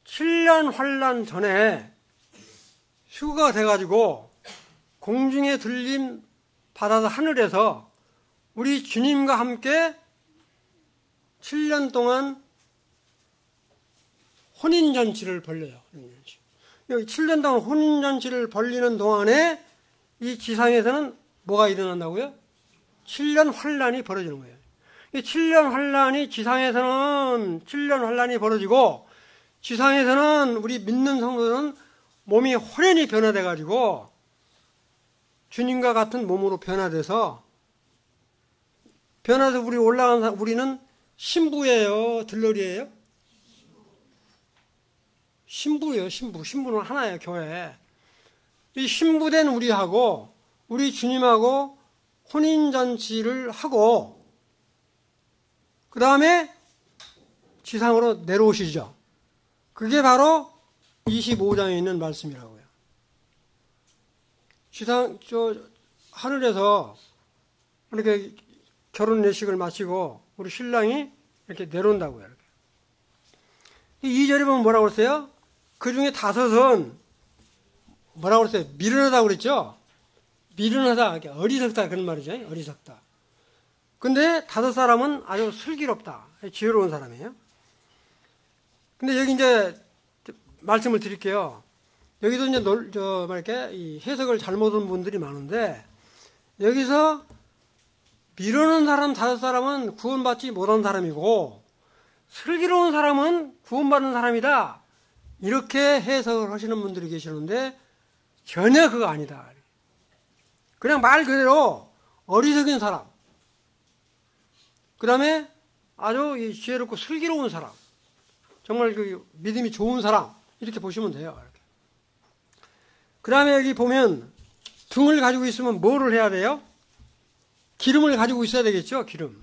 7년 환란 전에 휴가 돼가지고 공중에 들림 받아서 하늘에서 우리 주님과 함께 7년 동안 혼인잔치를 벌려요. 여기 7년 동안 혼인잔치를 벌리는 동안에 이 지상에서는 뭐가 일어난다고요? 7년 환란이 벌어지는 거예요. 이 7년 환란이 지상에서는 7년 환란이 벌어지고 지상에서는 우리 믿는 성도들은 몸이 호련히 변화돼 가지고 주님과 같은 몸으로 변화돼서 우리 올라간 우리는 신부예요, 들러리예요? 신부예요, 신부. 신부는 하나예요, 교회. 이 신부된 우리하고 우리 주님하고 혼인잔치를 하고 그 다음에 지상으로 내려오시죠. 그게 바로 25장에 있는 말씀이라고요. 하늘에서 이렇게 결혼 예식을 마치고 우리 신랑이 이렇게 내려온다고요. 이렇게. 이 2절에 보면 뭐라고 그랬어요? 그 중에 5은 뭐라고 그랬어요? 미련하다고 그랬죠? 미련하다, 어리석다 그런 말이죠. 어리석다. 근데 5사람은 아주 슬기롭다. 지혜로운 사람이에요. 근데 여기 이제 말씀을 드릴게요. 여기도 이제 이 해석을 잘못한 분들이 많은데, 여기서 미련한 사람 5사람은 구원받지 못한 사람이고, 슬기로운 사람은 구원받는 사람이다. 이렇게 해석을 하시는 분들이 계시는데, 전혀 그거 아니다. 그냥 말 그대로 어리석은 사람. 그 다음에 아주 지혜롭고 슬기로운 사람. 정말 그 믿음이 좋은 사람. 이렇게 보시면 돼요. 그 다음에 여기 보면 등을 가지고 있으면 뭐를 해야 돼요? 기름을 가지고 있어야 되겠죠? 기름.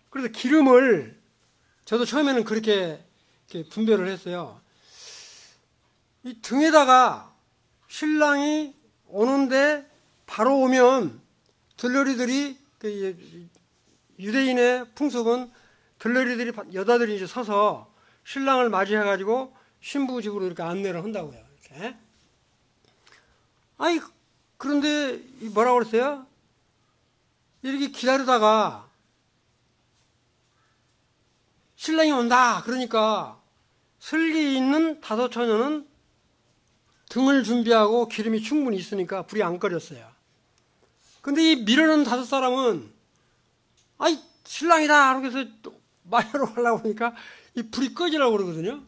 그래서 기름을 저도 처음에는 그렇게 분별을 했어요. 이 등에다가 신랑이 오는데 바로 오면 들러리들이 유대인의 풍습은 들러리들이 여자들이 이제 서서 신랑을 맞이해가지고 신부 집으로 이렇게 안내를 한다고요. 이렇게. 아니 그런데 뭐라고 그랬어요? 이렇게 기다리다가 신랑이 온다. 그러니까 슬기 있는 5처녀는 등을 준비하고 기름이 충분히 있으니까 불이 안 꺼졌어요. 근데 이 미련한 5사람은 아이 신랑이다 하고 해서 마야로 가려고 하니까 이 불이 꺼지라고 그러거든요.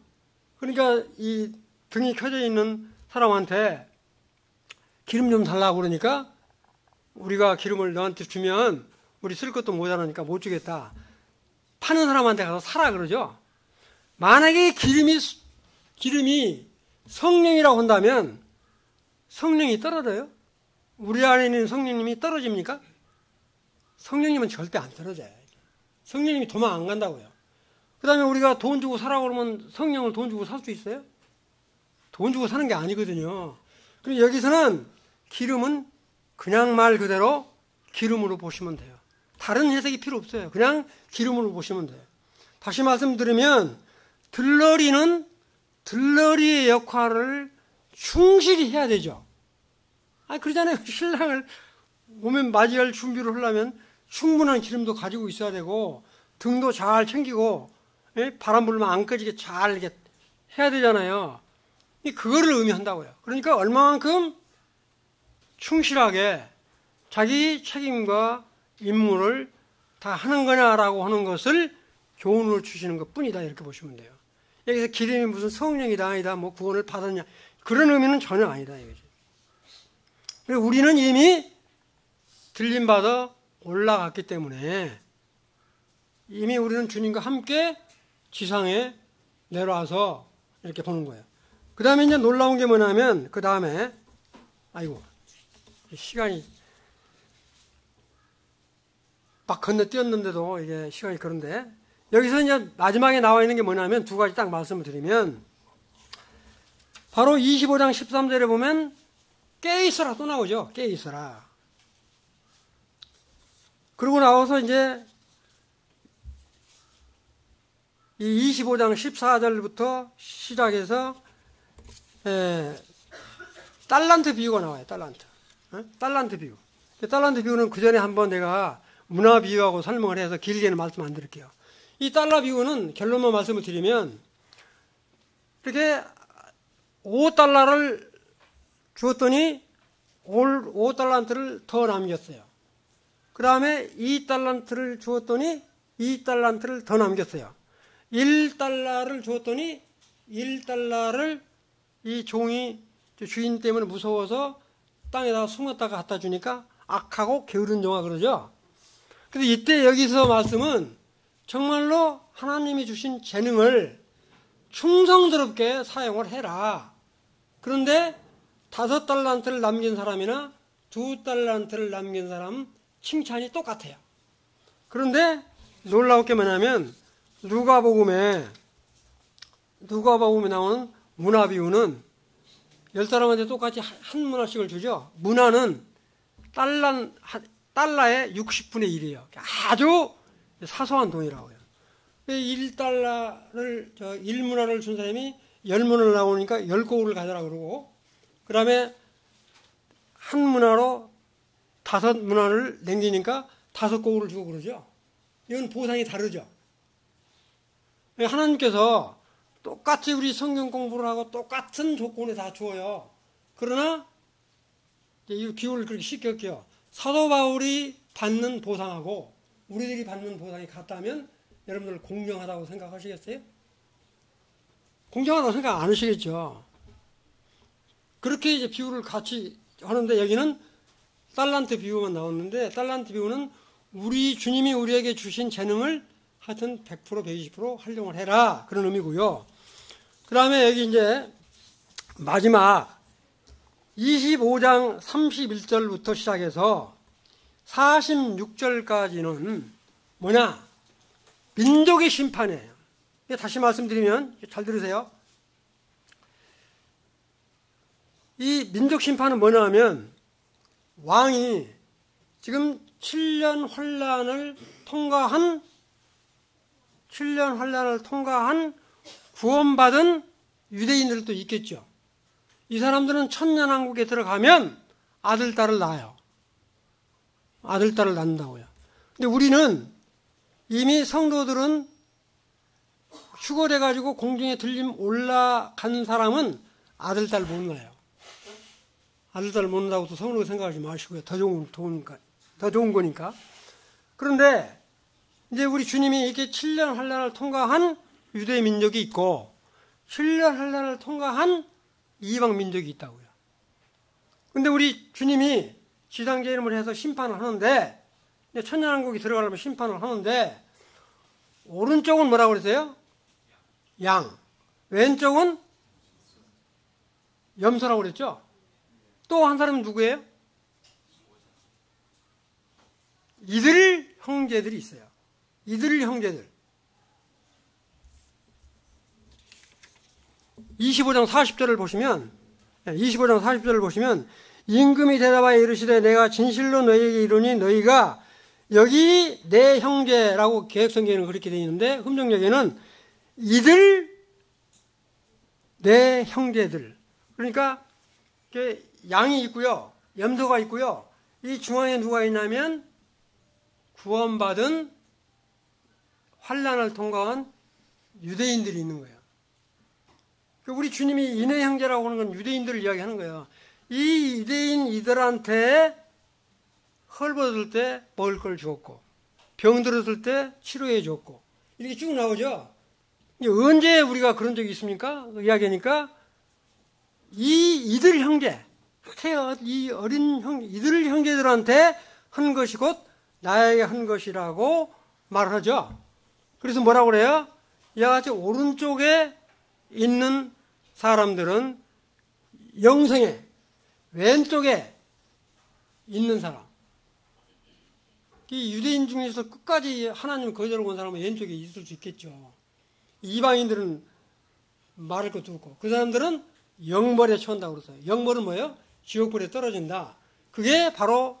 그러니까 이 등이 켜져 있는 사람한테 기름 좀 달라고 그러니까 우리가 기름을 너한테 주면 우리 쓸 것도 모자라니까 못 주겠다. 파는 사람한테 가서 사라 그러죠. 만약에 기름이 성령이라고 한다면 성령이 떨어져요? 우리 안에 있는 성령님이 떨어집니까? 성령님은 절대 안 떨어져요. 성령님이 도망 안 간다고요. 그 다음에 우리가 돈 주고 사라고 그러면 성령을 돈 주고 살 수 있어요? 돈 주고 사는 게 아니거든요. 그리고 여기서는 기름은 그냥 말 그대로 기름으로 보시면 돼요. 다른 해석이 필요 없어요. 그냥 기름으로 보시면 돼요. 다시 말씀드리면 들러리는 들러리의 역할을 충실히 해야 되죠. 그러잖아요. 신랑을 오면 맞이할 준비를 하려면 충분한 기름도 가지고 있어야 되고 등도 잘 챙기고 바람 불면 안 꺼지게 잘 이렇게 해야 되잖아요. 그거를 의미한다고요. 그러니까 얼마만큼 충실하게 자기 책임과 임무를 다 하는 거냐라고 하는 것을 교훈을 주시는 것 뿐이다. 이렇게 보시면 돼요. 여기서 기름이 무슨 성령이다 아니다 뭐 구원을 받았냐 그런 의미는 전혀 아니다 이거죠. 그리고 우리는 이미 들림받아 올라갔기 때문에 이미 우리는 주님과 함께 지상에 내려와서 이렇게 보는 거예요. 그 다음에 이제 놀라운 게 뭐냐면 그 다음에 시간이 막 건너뛰었는데도 이게 시간이 그런데 여기서 이제 마지막에 나와 있는 게 뭐냐면 2가지 딱 말씀을 드리면 바로 25장 13절에 보면 깨 있어라 또 나오죠. 깨 있어라. 그러고 나와서 이제 이 25장 14절부터 시작해서 달란트 비유가 나와요. 달란트. 달란트 비유. 달란트 비유는 그 전에 한번 내가 문화 비유하고 설명을 해서 길게는 말씀 안 드릴게요. 이 달러 비유는 결론만 말씀을 드리면 이렇게 5달러를 주었더니 5달란트를 더 남겼어요. 그 다음에 2달란트를 주었더니 2달란트를 더 남겼어요. 1달러를 주었더니 1달러를 이 종이 주인 때문에 무서워서 땅에다가 숨었다가 갖다 주니까 악하고 게으른 종아 그러죠. 근데 이때 여기서 말씀은 정말로 하나님이 주신 재능을 충성스럽게 사용을 해라. 그런데 5달란트를 남긴 사람이나 2달란트를 남긴 사람은 칭찬이 똑같아요. 그런데 놀라울 게 뭐냐면 누가복음에 나오는 문화 비유는 10사람한테 똑같이 한 문화씩을 주죠. 문화는 달러의 60분의 1이에요. 아주 사소한 돈이라고요. 1달러를, 1문화를 준 사람이 10문화를 나오니까 10고울을 가져라 그러고, 그 다음에 한 문화로 5문화를 남기니까 5고울을 주고 그러죠. 이건 보상이 다르죠. 하나님께서 똑같이 우리 성경 공부를 하고 똑같은 조건에 다 주어요. 그러나, 이 비유를 그렇게 쉽게 할게요. 사도 바울이 받는 보상하고 우리들이 받는 보상이 같다면 여러분들 공정하다고 생각하시겠어요? 공정하다고 생각 안 하시겠죠. 그렇게 이제 비유를 같이 하는데 여기는 달란트 비유만 나왔는데 달란트 비유는 우리 주님이 우리에게 주신 재능을 하여튼 100% 120% 활용을 해라 그런 의미고요. 그 다음에 여기 이제 마지막 25장 31절부터 시작해서 46절까지는 뭐냐? 민족의 심판이에요. 다시 말씀드리면 잘 들으세요. 이 민족 심판은 뭐냐 하면 왕이 지금 7년 환란을 통과한 구원받은 유대인들도 있겠죠. 이 사람들은 천년왕국에 들어가면 아들, 딸을 낳아요. 아들, 딸을 낳는다고요. 근데 우리는 이미 성도들은 휴거돼가지고 공중에 들림 올라간 사람은 아들, 딸 못 낳아요. 아들, 딸 못 낳는다고 또 성도가 생각하지 마시고요. 더 좋은 거니까. 그런데 이제 우리 주님이 이렇게 7년 환란을 통과한 유대 민족이 있고 7년 환란을 통과한 이방 민족이 있다고요. 근데 우리 주님이 지상재림을 해서 심판을 하는데 천년왕국이 들어가려면 심판을 하는데 오른쪽은 뭐라고 그러세요? 양. 왼쪽은 염소라고 그랬죠? 또 한 사람은 누구예요? 이들 형제들이 있어요. 이들 형제들. 25장 40절을 보시면 임금이 대답하여 이르시되 내가 진실로 너희에게 이르니 너희가 여기 내 형제라고 개혁성경에는 그렇게 되어 있는데 흠정역에는 이들 내 형제들. 그러니까 양이 있고요. 염소가 있고요. 이 중앙에 누가 있냐면 구원받은 환란을 통과한 유대인들이 있는 거예요. 우리 주님이 이네 형제라고 하는 건 유대인들을 이야기하는 거예요. 이 유대인 이들한테 헐벗을 때 먹을 걸 주었고 병 들었을 때 치료해 줬고 이렇게 쭉 나오죠. 언제 우리가 그런 적이 있습니까? 이야기하니까 이들 형제, 이 어린 형제, 이들 형제들한테 한 것이 곧 나에게 한 것이라고 말하죠. 그래서 뭐라고 그래요? 이와 같이 오른쪽에 있는 사람들은 영생에 왼쪽에 있는 사람. 이 유대인 중에서 끝까지 하나님 거절하고 온 사람은 왼쪽에 있을 수 있겠죠. 이방인들은 말할 것도 없고 그 사람들은 영벌에 처한다고 그랬어요. 영벌은 뭐예요? 지옥불에 떨어진다. 그게 바로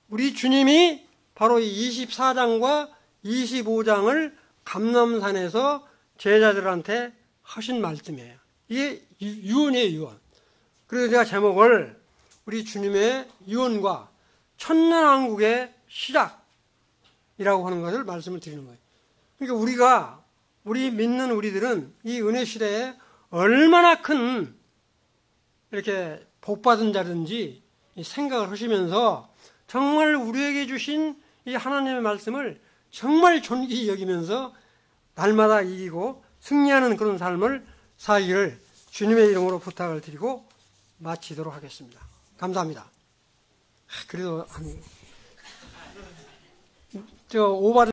우리 주님이 바로 이 24장과 25장을 감람산에서 제자들한테 하신 말씀이에요. 이게 유언이에요, 유언. 그래서 제가 제목을 우리 주님의 유언과 천년왕국의 시작이라고 하는 것을 말씀을 드리는 거예요. 그러니까 우리 믿는 우리들은 이 은혜 시대에 얼마나 큰 이렇게 복받은 자든지 생각을 하시면서 정말 우리에게 주신 이 하나님의 말씀을 정말 존귀히 여기면서 날마다 이기고 승리하는 그런 삶을 살기를 주님의 이름으로 부탁을 드리고 마치도록 하겠습니다. 감사합니다. 그래도 저 오바를